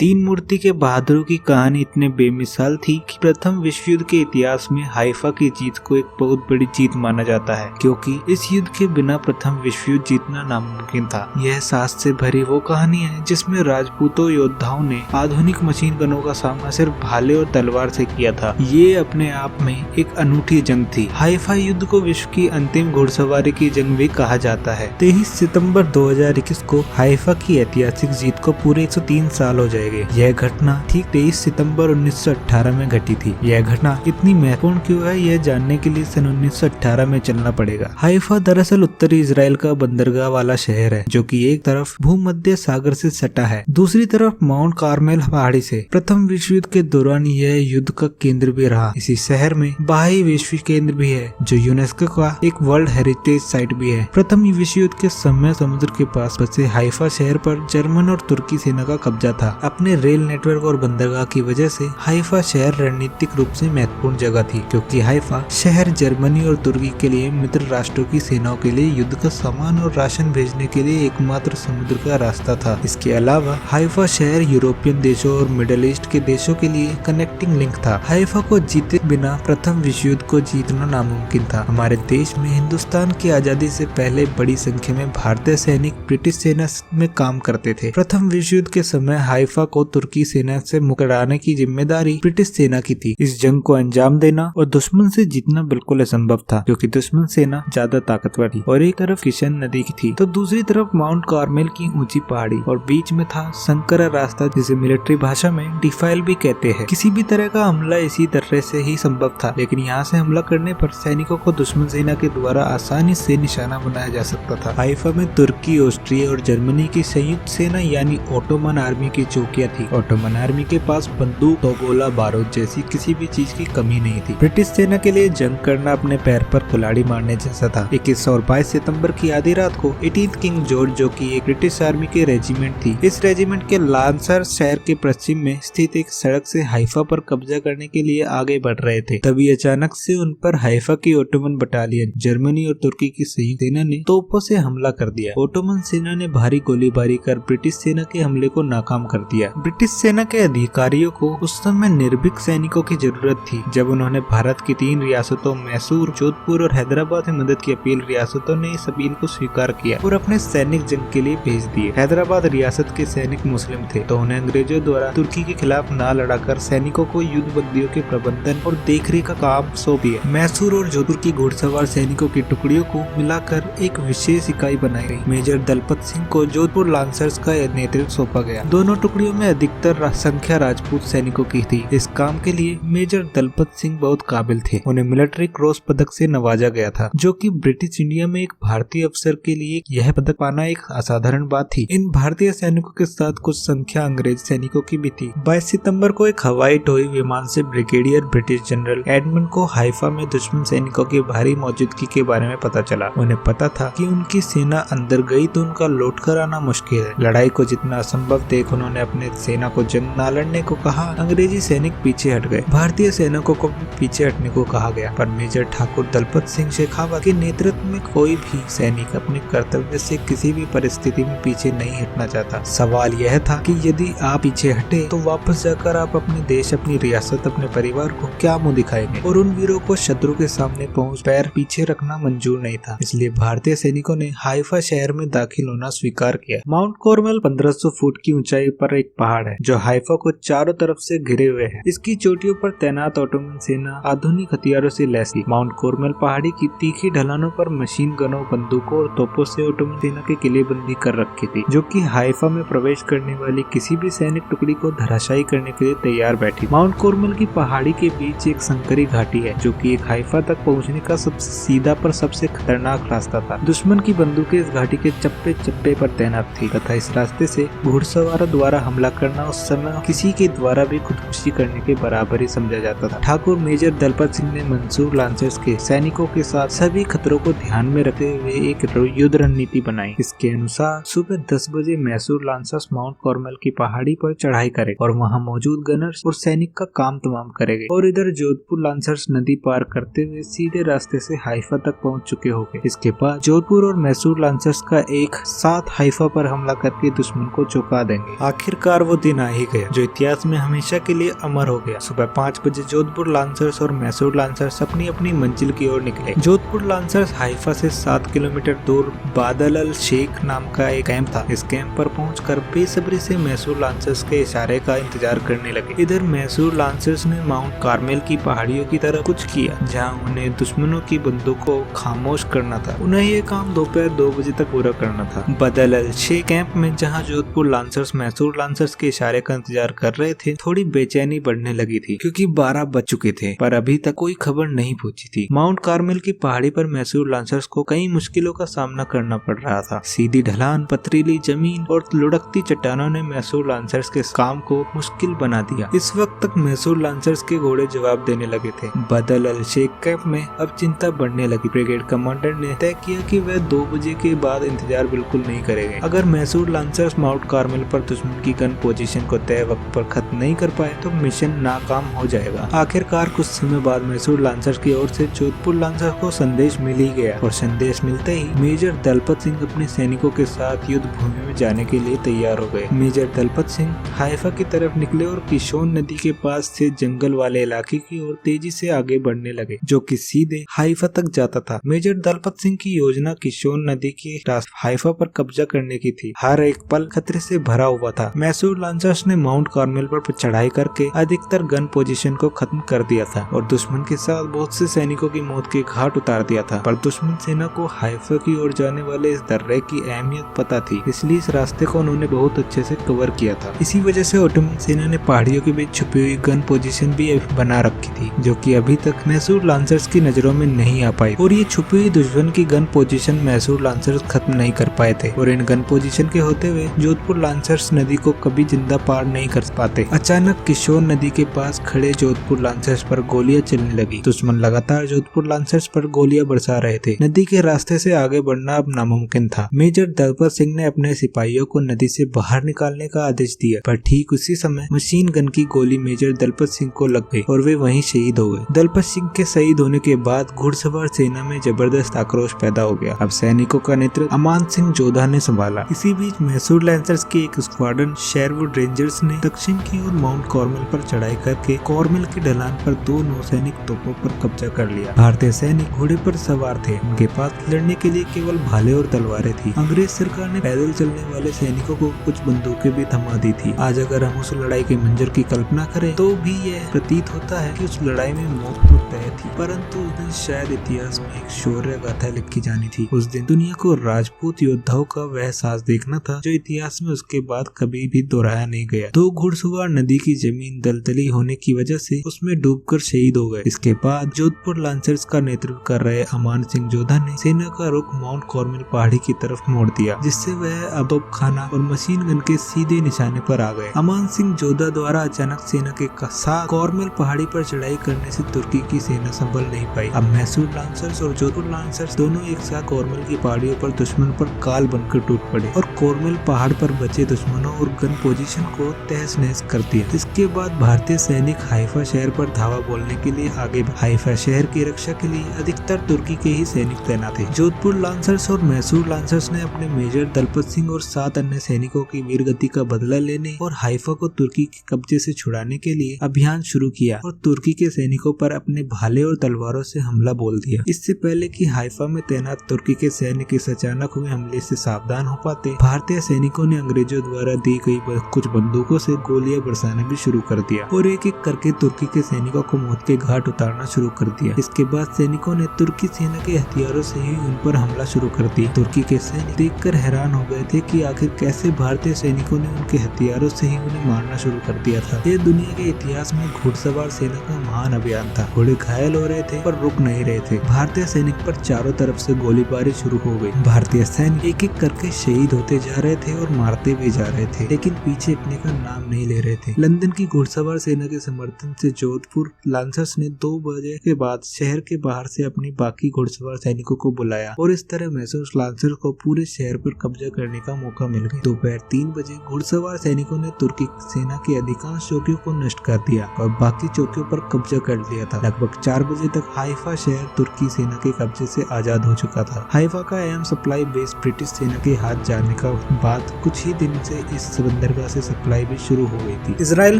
तीन मूर्ति के बहादुरों की कहानी इतने बेमिसाल थी कि प्रथम विश्व युद्ध के इतिहास में हाइफा की जीत को एक बहुत बड़ी जीत माना जाता है, क्योंकि इस युद्ध के बिना प्रथम विश्व युद्ध जीतना नामुमकिन था। यह साहस से भरी वो कहानी है जिसमें राजपूतों योद्धाओं ने आधुनिक मशीन गनों का सामना सिर्फ भाले और तलवार से किया था। ये अपने आप में एक अनूठी जंग थी। हाइफा युद्ध को विश्व की अंतिम घुड़सवारी की जंग भी कहा जाता है। 23 सितंबर 2021 को हाइफा की ऐतिहासिक जीत को पूरे 103 साल हो जाएंगे। यह घटना ठीक 23 सितंबर 1918 में घटी थी। यह घटना इतनी महत्वपूर्ण क्यों है, यह जानने के लिए सन 1918 में चलना पड़ेगा। हाइफा दरअसल उत्तरी इजराइल का बंदरगाह वाला शहर है, जो कि एक तरफ भूमध्य सागर से सटा है, दूसरी तरफ माउंट कार्मेल पहाड़ी से। प्रथम विश्व युद्ध के दौरान यह युद्ध का केंद्र भी रहा। इसी शहर में बाह्य विश्व केंद्र भी है, जो यूनेस्को का एक वर्ल्ड हेरिटेज साइट भी है। प्रथम विश्व युद्ध के समय समुद्र के पास बसे हाइफा शहर पर जर्मन और तुर्की सेना का कब्जा था। अपने रेल नेटवर्क और बंदरगाह की वजह से हाइफा शहर रणनीतिक रूप से महत्वपूर्ण जगह थी, क्योंकि हाइफा शहर जर्मनी और तुर्की के लिए मित्र राष्ट्रों की सेनाओं के लिए युद्ध का सामान और राशन भेजने के लिए एकमात्र समुद्र का रास्ता था। इसके अलावा हाइफा शहर यूरोपियन देशों और मिडिल ईस्ट के देशों के लिए कनेक्टिंग लिंक था। हाइफा को जीते बिना प्रथम विश्व युद्ध को जीतना नामुमकिन था। हमारे देश में हिंदुस्तान की आजादी से पहले बड़ी संख्या में भारतीय सैनिक ब्रिटिश सेना में काम करते थे। प्रथम विश्व युद्ध के समय हाइफा को तुर्की सेना से मुकराने की जिम्मेदारी ब्रिटिश सेना की थी। इस जंग को अंजाम देना और दुश्मन से जीतना बिल्कुल असंभव था, क्योंकि दुश्मन सेना ज्यादा ताकतवर थी और एक तरफ किशन नदी की थी तो दूसरी तरफ माउंट कार्मेल की ऊंची पहाड़ी और बीच में था संकरा रास्ता, जिसे मिलिट्री भाषा में डिफाइल भी कहते हैं। किसी भी तरह का हमला इसी तरह से ही संभव था, लेकिन यहाँ से हमला करने पर सैनिकों को दुश्मन सेना के द्वारा आसानी से निशाना बनाया जा सकता था। हाइफा में तुर्की, ऑस्ट्रिया और जर्मनी की संयुक्त सेना यानी ओटोमन आर्मी की चौकियां थी। ओटोमन आर्मी के पास बंदूक, तोगोला, बारूद जैसी किसी भी चीज की कमी नहीं थी। ब्रिटिश सेना के लिए जंग करना अपने पैर पर कुल्हाड़ी मारने जैसा था। 21 और 22 सितंबर की आधी रात को 18th किंग जॉर्ज, जो कि एक ब्रिटिश आर्मी के रेजिमेंट थी, इस रेजिमेंट के लांसर शहर के पश्चिम में स्थित एक सड़क से हाइफा पर कब्जा करने के लिए आगे बढ़ रहे थे। तभी अचानक से उन पर हाइफा की ओटोमन बटालियन, जर्मनी और तुर्की की संयुक्त सेना ने तोपों से हमला कर दिया। ओटोमन सेना ने भारी गोलीबारी कर ब्रिटिश सेना के हमले को नाकाम कर दिया। ब्रिटिश सेना के अधिकारियों को उस समय निर्भीक सैनिकों की जरूरत थी। जब उन्होंने भारत की 3 रियासतों मैसूर, जोधपुर और हैदराबाद में मदद की अपील, रियासतों ने इस अपील को स्वीकार किया और अपने सैनिक जंग के लिए भेज दिए। हैदराबाद रियासत के सैनिक मुस्लिम थे, तो उन्हें अंग्रेजों द्वारा तुर्की के खिलाफ न लड़ाकर सैनिकों को युद्ध बंदियों के प्रबंधन और देखरेख का काम सौंप दिया। मैसूर और जोधपुर की घुड़सवार सैनिकों की टुकड़ियों को मिलाकर एक विशेष इकाई बनाई गई। मेजर दलपत सिंह को जोधपुर लांसर्स का नेतृत्व सौंपा गया। दोनों टुकड़ियों में अधिकतर संख्या राजपूत सैनिकों की थी। इस काम के लिए मेजर दलपत सिंह बहुत काबिल थे। उन्हें मिलिट्री क्रॉस पदक से नवाजा गया था, जो कि ब्रिटिश इंडिया में एक भारतीय अफसर के लिए यह पदक पाना एक असाधारण बात थी। इन भारतीय सैनिकों के साथ कुछ संख्या अंग्रेज सैनिकों की भी थी। 22 सितंबर को एक हवाई टोई विमान से ब्रिगेडियर ब्रिटिश जनरल एडमंड को हाइफा में दुश्मन सैनिकों की भारी मौजूदगी के बारे में पता चला। उन्हें पता था कि उनकी सेना अंदर गई तो उनका लौट कर आना मुश्किल है। लड़ाई को जितना असंभव देख उन्होंने अपने सेना को जंग न लड़ने को कहा। अंग्रेजी सैनिक पीछे हट गए। भारतीय सैनिकों को भी पीछे हटने को कहा गया, पर मेजर ठाकुर दलपत सिंह शेखावत के नेतृत्व में कोई भी सैनिक अपने कर्तव्य से किसी भी परिस्थिति में पीछे नहीं हटना चाहता। सवाल यह था कि यदि आप पीछे हटे तो वापस जाकर आप अपने देश, अपनी रियासत, अपने परिवार को क्या मुंह दिखाएंगे। और उन वीरों को शत्रु के सामने पहुंच पैर पीछे रखना मंजूर नहीं था। इसलिए भारतीय सैनिकों ने हाइफा शहर में दाखिल होना स्वीकार किया। माउंट कार्मेल 1500 फुट की ऊंचाई पर एक पहाड़ है, जो हाइफा को चारों तरफ से घिरे हुए है। इसकी चोटियों पर तैनात ओटोमन सेना आधुनिक हथियारों से लैस थी। माउंट कार्मेल पहाड़ी की तीखी ढलानों पर मशीन गनों, बंदूकों और तोपों से ओटोमन सेना की किलेबंदी कर रखी थी, जो कि हाइफा में प्रवेश करने वाली किसी भी सैनिक टुकड़ी को धराशायी करने के लिए तैयार बैठी। माउंट कार्मेल की पहाड़ी के बीच एक संकरी घाटी है, जो कि एक हाइफा तक पहुंचने का सबसे सीधा पर सबसे खतरनाक रास्ता था। दुश्मन की बंदूकें इस घाटी के चप्पे चप्पे पर तैनात थी तथा इस रास्ते से घुड़सवारों द्वारा हमला करना उस समय किसी के द्वारा भी खुदकुशी करने के बराबर ही समझा जाता था। ठाकुर मेजर दलपत सिंह ने मंसूर लांसर्स के सैनिकों के साथ सभी खतरों को ध्यान में रखते हुए एक युद्ध रणनीति बनाई। इसके अनुसार सुबह 10 बजे मैसूर लांसर्स माउंट कार्मेल की पहाड़ी पर चढ़ाई करे और वहां मौजूद गनर्स और सैनिक का काम तमाम करेंगे। और इधर जोधपुर लांसर्स नदी पार करते हुए सीधे रास्ते से हाइफा तक पहुंच चुके होंगे। इसके बाद जोधपुर और मैसूर लांसर्स का एक साथ हाइफा पर हमला करके दुश्मन को चौंका देंगे। आखिरकार आखिरकार वो दिन आ ही गया जो इतिहास में हमेशा के लिए अमर हो गया। सुबह 5 बजे जोधपुर लांसर्स और मैसूर लांसर्स अपनी अपनी मंजिल की ओर निकले। जोधपुर लांसर्स हाइफा से 7 किलोमीटर दूर बादल अल शेख नाम का एक कैंप था। इस कैंप पर पहुंचकर बेसब्री से मैसूर लांसर्स के इशारे का इंतजार करने लगे। इधर मैसूर लांसर्स ने माउंट कार्मेल की पहाड़ियों की तरफ कुछ किया जहां उन्हें दुश्मनों की बंदूक को खामोश करना था। उन्हें ये काम दोपहर 2 बजे तक पूरा करना था। बादल अल शेख कैंप में जहां जोधपुर लांसर्स मैसूर लांसर्स के इशारे का इंतजार कर रहे थे, थोड़ी बेचैनी बढ़ने लगी थी क्योंकि 12 बज चुके थे पर अभी तक कोई खबर नहीं पहुंची थी। माउंट कार्मेल की पहाड़ी पर मैसूर लांसर्स को कई मुश्किलों का सामना करना पड़ रहा था। सीधी ढलान, पथरीली जमीन और लुढ़कती चट्टानों ने मैसूर लांसर्स के काम को मुश्किल बना दिया। इस वक्त तक मैसूर लांसर्स के घोड़े जवाब देने लगे थे। बादल अल शेख कैंप में अब चिंता बढ़ने लगी। ब्रिगेड कमांडर ने तय किया कि वह 2 बजे के बाद इंतजार बिल्कुल नहीं करेंगे। अगर मैसूर लांसर्स माउंट कार्मेल पर दुश्मन की गन पोजीशन को तय वक्त पर खत्म नहीं कर पाए तो मिशन नाकाम हो जाएगा। आखिरकार कुछ समय बाद मैसूर लांसर्स की ओर से जोधपुर लांसर्स को संदेश मिल ही गया और संदेश मिलते ही मेजर दलपत सिंह अपने सैनिकों के साथ युद्ध भूमि में जाने के लिए तैयार हो गए। मेजर दलपत सिंह हाइफा की तरफ निकले और किशोन नदी के पास से जंगल वाले इलाके की ओर तेजी से आगे बढ़ने लगे जो कि सीधे हाइफा तक जाता था। मेजर दलपत सिंह की योजना किशोन नदी के हाइफा पर कब्जा करने की थी। हर एक पल खतरे से भरा हुआ था। मैसूर लांसर्स ने माउंट कार्मेल पर चढ़ाई करके अधिकतर गन पोजीशन को खत्म कर दिया था और दुश्मन के साथ बहुत से सैनिकों की मौत के घाट उतार दिया था। पर दुश्मन सेना को हाइफा की ओर जाने वाले इस दर्रे की अहमियत पता थी, इसलिए इस रास्ते को उन्होंने बहुत अच्छे से कवर किया था। इसी वजह से ओटोमन सेना ने पहाड़ियों के बीच छुपी हुई गन पोजीशन भी बना रखी थी जो कि अभी तक मैसूर लांसर्स की नजरों में नहीं आ पाई और ये छुपी हुई दुश्मन की गन पोजीशन मैसूर लांसर्स खत्म नहीं कर पाए थे और इन गन पोजीशन के होते हुए जोधपुर लांसर्स नदी को कभी जिंदा पार नहीं कर पाते। अचानक किशोर नदी के पास खड़े जोधपुर लांसर्स पर गोलियां चलने लगी। दुश्मन लगातार जोधपुर लांसर्स पर गोलियां बरसा रहे थे। नदी के रास्ते से आगे बढ़ना अब नामुमकिन था। मेजर दलपत सिंह ने अपने सिपाहियों को नदी से बाहर निकालने का आदेश दिया पर ठीक उसी समय मशीन गन की गोली मेजर दलपत सिंह को लग गई और वे वहीं शहीद हो गए। दलपत सिंह के शहीद होने के बाद घुड़सवार सेना में जबरदस्त आक्रोश पैदा हो गया। अब सैनिकों का नेतृत्व अमान सिंह जोधा ने संभाला। इसी बीच मैसूर लांसर्स की एक स्क्वाड्रन शेरवुड रेंजर्स ने दक्षिण की ओर माउंट कार्मेल पर चढ़ाई करके कार्मेल की ढलान पर 2 नौसैनिक तोपों पर कब्जा कर लिया। भारतीय सैनिक घोड़े पर सवार थे। उनके पास लड़ने के लिए केवल भाले और तलवारें थी। अंग्रेज सरकार ने पैदल चलने वाले सैनिकों को कुछ बंदूकें भी थमा दी थी। आज अगर हम उस लड़ाई के मंजर की कल्पना करें तो भी यह प्रतीत होता है कि उस लड़ाई में मौत तो तय थी, परंतु उस दिन शायद इतिहास में एक शौर्य गाथा लिखी जानी थी। उस दिन दुनिया को राजपूत योद्धाओं का वह साहस देखना था जो इतिहास में उसके बाद कभी भी दोहराया नहीं गया। 2 घुड़सवार नदी की जमीन दलदली होने की वजह से उसमें डूबकर शहीद हो गए। इसके बाद जोधपुर लांसर्स का नेतृत्व कर रहे अमान सिंह जोधा ने सेना का रुख माउंट कार्मेल पहाड़ी की तरफ मोड़ दिया, जिससे वह अब खाना और मशीन गन के सीधे निशाने पर आ गए। अमान सिंह जोधा द्वारा अचानक सेना के साथ कार्मेल पहाड़ी पर चढ़ाई करने से तुर्की की सेना संभल नहीं पाई। अब मैसूर लांसर्स और जोधपुर लांसर्स दोनों एक साथ कार्मेल की पहाड़ियों पर दुश्मन पर काल बनकर टूट पड़े और कार्मेल पहाड़ पर बचे दुश्मनों और गन पोजीशन को तहस नहस कर दिया। इसके बाद भारतीय सैनिक हाइफा शहर पर धावा बोलने के लिए आगे बढ़े। हाइफा शहर की रक्षा के लिए अधिकतर तुर्की के ही सैनिक तैनात थे। जोधपुर लांसर्स और मैसूर लांसर्स ने अपने मेजर दलपत सिंह और 7 अन्य सैनिकों की वीरगति का बदला लेने और हाइफा को तुर्की के कब्जे से छुड़ाने के लिए अभियान शुरू किया और तुर्की के सैनिकों पर अपने भाले और तलवारों से हमला बोल दिया। इससे पहले कि हाइफा में तैनात तुर्की के सैनिक इस अचानक हुए हमले से सावधान हो पाते, भारतीय सैनिकों ने अंग्रेजों द्वारा दी गई कुछ बंदूकों से गोलियां बरसाना भी शुरू कर दिया और एक एक करके तुर्की के सैनिकों को मौत के घाट उतारना शुरू कर दिया। इसके बाद सैनिकों ने तुर्की सेना के हथियारों से ही उन पर हमला शुरू कर दिया। तुर्की के सैनिक देखकर हैरान हो गए थे कि आखिर कैसे भारतीय सैनिकों ने उनके हथियारों से ही उन्हें मारना शुरू कर दिया था। यह दुनिया के इतिहास में घुड़सवार सेना का महान अभियान था। घोड़े घायल हो रहे थे पर रुक नहीं रहे थे। भारतीय सैनिक पर चारों तरफ से गोलीबारी शुरू हो गई। भारतीय सैनिक एक एक करके शहीद होते जा रहे थे और मारते भी जा रहे थे, लेकिन पीछे हटने का नाम नहीं ले रहे थे। लंदन की घुड़सवार सेना के समर्थन से जोधपुर लांसर्स ने 2 बजे के बाद शहर के बाहर से अपनी बाकी घुड़सवार सैनिकों को बुलाया और इस तरह मैसूर लांसर्स को पूरे शहर पर कब्जा करने का मौका मिल गया। दोपहर 3 बजे घुड़सवार सैनिकों ने तुर्की सेना की अधिकांश चौकियों को नष्ट कर दिया और बाकी चौकियों पर कब्जा कर लिया था। लगभग 4 बजे तक हाइफा शहर तुर्की सेना के कब्जे से आजाद हो चुका था। हाइफा का अहम सप्लाई बेस ब्रिटिश सेना के हाथ जाने का बाद कुछ ही दिन से इस बंदरगाह से सप्लाई भी शुरू हो गई थी। इजराइल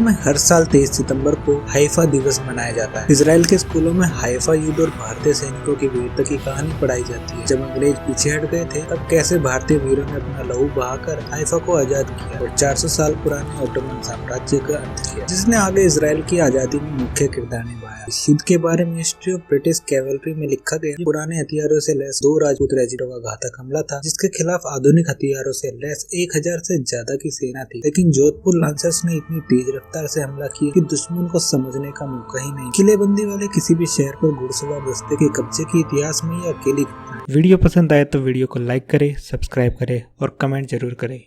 में हर साल 23 सितंबर को हाइफा दिवस मनाया जाता है। इजराइल के स्कूलों में हाइफा युद्ध और भारतीय सैनिकों की वीरता की कहानी पढ़ाई जाती है। जब अंग्रेज पीछे हट गए थे तब कैसे भारतीय वीरों ने अपना लहू बहाकर हाइफा को आजाद किया और 400 साल पुराने ऑटोमन साम्राज्य का अंत किया, जिसने आगे इजराइल की आजादी में मुख्य किरदार निभाया। इस युद्ध के बारे में हिस्ट्री ऑफ ब्रिटिश कैवलरी में लिखा गया पुराने हथियारों से लैस 2 राजपूत रेजिमेंटों का घातक हमला था, जिसके खिलाफ आधुनिक हथियारों से लैस 1000 से ज्यादा की सेना थी। लेकिन जोधपुर लांसर्स ने इतनी तेज रफ्तार से हमला किया कि दुश्मन को समझने का मौका ही नहीं। किलेबंदी वाले किसी भी शहर पर घुड़सवार दस्ते के कब्जे के इतिहास में यह अकेली घटना है। वीडियो पसंद आए तो वीडियो को लाइक करें, सब्सक्राइब करें और कमेंट जरूर करें।